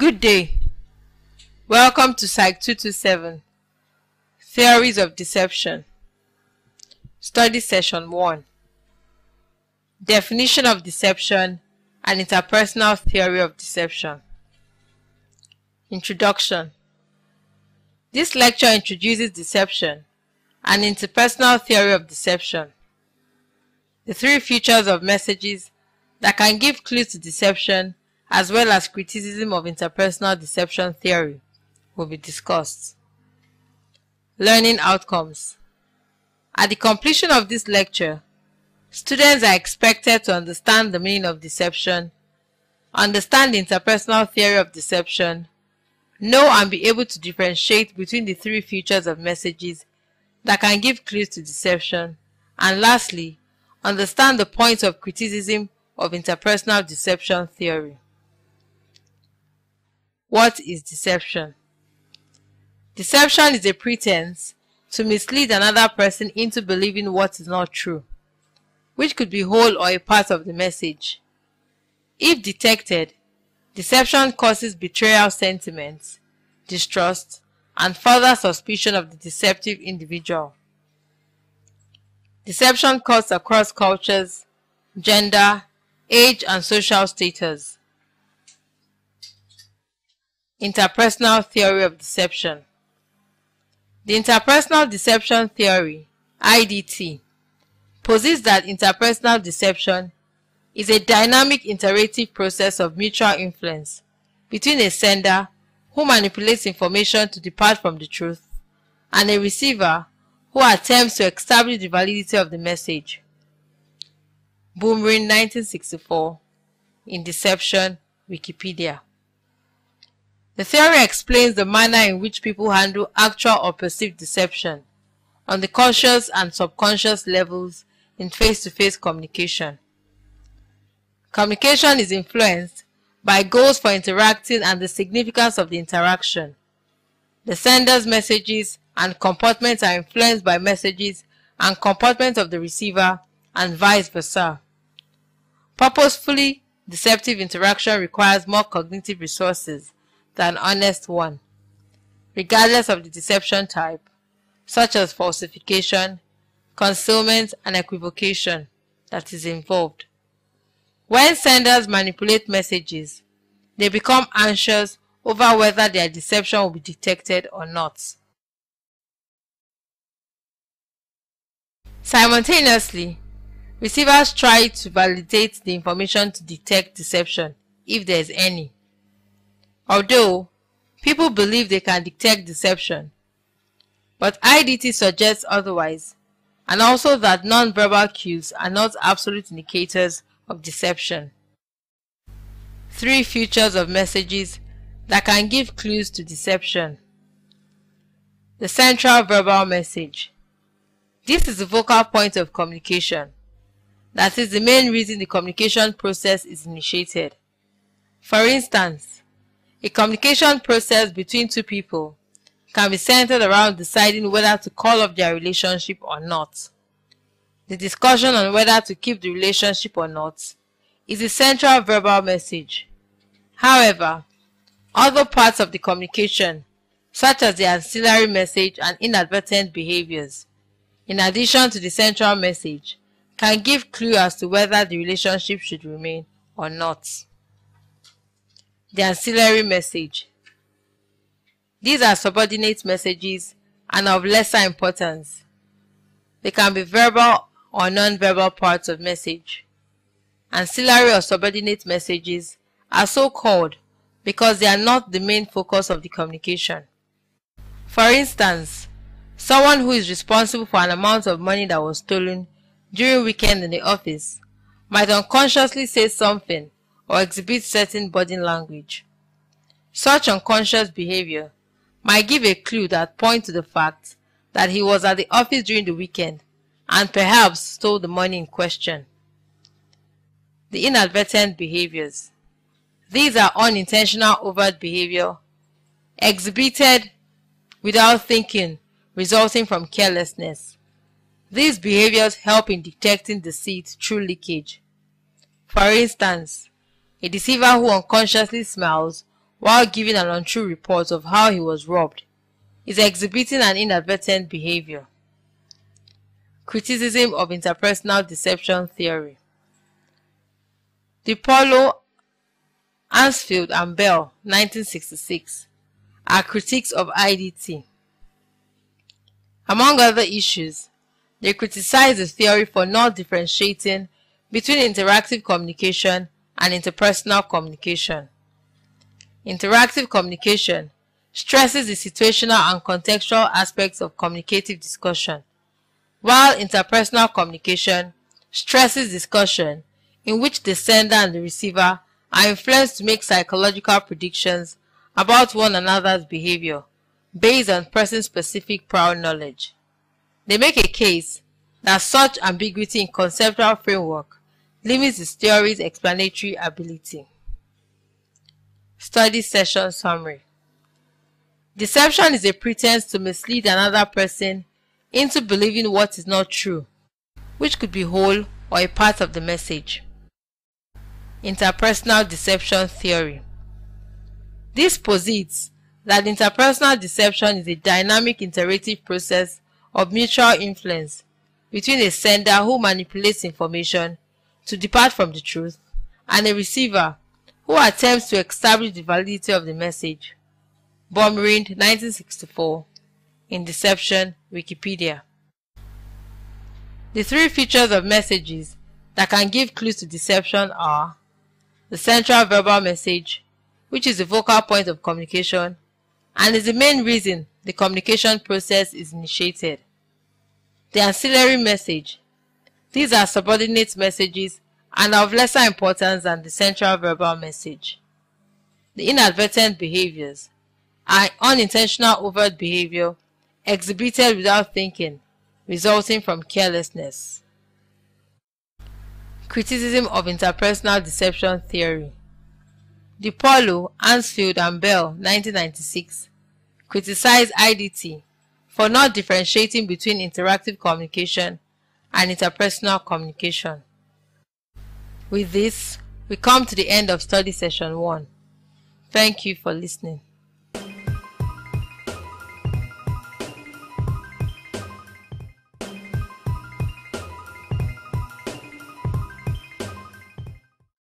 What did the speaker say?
Good day. Welcome to PSY227 Theories of Deception. Study Session 1. Definition of Deception and Interpersonal Theory of Deception. Introduction. This lecture introduces deception and interpersonal theory of deception. The three features of messages that can give clues to deception as well as criticism of interpersonal deception theory will be discussed. Learning outcomes. At the completion of this lecture, students are expected to understand the meaning of deception, understand the interpersonal theory of deception, know and be able to differentiate between the three features of messages that can give clues to deception, and lastly, understand the points of criticism of interpersonal deception theory. What is deception? Deception is a pretense to mislead another person into believing what is not true, which could be whole or a part of the message. If detected, deception causes betrayal sentiments, distrust, and further suspicion of the deceptive individual. Deception cuts across cultures, gender, age, and social status. Interpersonal theory of deception. The interpersonal deception theory, IDT, posits that interpersonal deception is a dynamic iterative process of mutual influence between a sender who manipulates information to depart from the truth and a receiver who attempts to establish the validity of the message. Boomerang, 1964, in Deception, Wikipedia. The theory explains the manner in which people handle actual or perceived deception on the conscious and subconscious levels in face-to-face communication. Communication is influenced by goals for interacting and the significance of the interaction. The sender's messages and comportments are influenced by messages and comportment of the receiver, and vice versa. Purposefully deceptive interaction requires more cognitive resources than honest one, regardless of the deception type, such as falsification, concealment, and equivocation that is involved. When senders manipulate messages, they become anxious over whether their deception will be detected or not. Simultaneously, receivers try to validate the information to detect deception, if there is any. Although people believe they can detect deception, but IDT suggests otherwise, and also that non-verbal cues are not absolute indicators of deception. Three features of messages that can give clues to deception. The central verbal message. This is the focal point of communication. That is the main reason the communication process is initiated. For instance, a communication process between two people can be centered around deciding whether to call off their relationship or not. The discussion on whether to keep the relationship or not is the central verbal message. However, other parts of the communication, such as the ancillary message and inadvertent behaviors, in addition to the central message, can give clue as to whether the relationship should remain or not. The ancillary message. These are subordinate messages and of lesser importance. They can be verbal or non-verbal parts of message. Ancillary or subordinate messages are so called because they are not the main focus of the communication. For instance, someone who is responsible for an amount of money that was stolen during weekend in the office might unconsciously say something or exhibit certain body language. Such unconscious behavior might give a clue that points to the fact that he was at the office during the weekend and perhaps stole the money in question. The inadvertent behaviors. These are unintentional overt behavior exhibited without thinking, resulting from carelessness. These behaviors help in detecting deceit through leakage. For instance, a deceiver who unconsciously smiles while giving an untrue report of how he was robbed is exhibiting an inadvertent behavior. Criticism of interpersonal deception theory. DiPaolo, Ansfield and Bell, 1966, are critiques of IDT. Among other issues, they criticize the theory for not differentiating between interactive communication and interpersonal communication. Interactive communication stresses the situational and contextual aspects of communicative discussion, while interpersonal communication stresses discussion in which the sender and the receiver are influenced to make psychological predictions about one another's behavior based on person-specific prior knowledge. They make a case that such ambiguity in conceptual framework limits the theory's explanatory ability. Study session summary. Deception is a pretense to mislead another person into believing what is not true, which could be whole or a part of the message. Interpersonal deception theory. This posits that interpersonal deception is a dynamic iterative process of mutual influence between a sender who manipulates information to depart from the truth and a receiver who attempts to establish the validity of the message. Bomrind, 1964, in Deception, Wikipedia. The three features of messages that can give clues to deception are the central verbal message, which is the focal point of communication and is the main reason the communication process is initiated. The ancillary message. These are subordinate messages and are of lesser importance than the central verbal message. The inadvertent behaviors are unintentional overt behavior exhibited without thinking, resulting from carelessness. Criticism of interpersonal deception theory. DiPaolo, Ansfield and Bell, 1996, criticize IDT for not differentiating between interactive communication and interpersonal communication. With this, we come to the end of study session 1. Thank you for listening.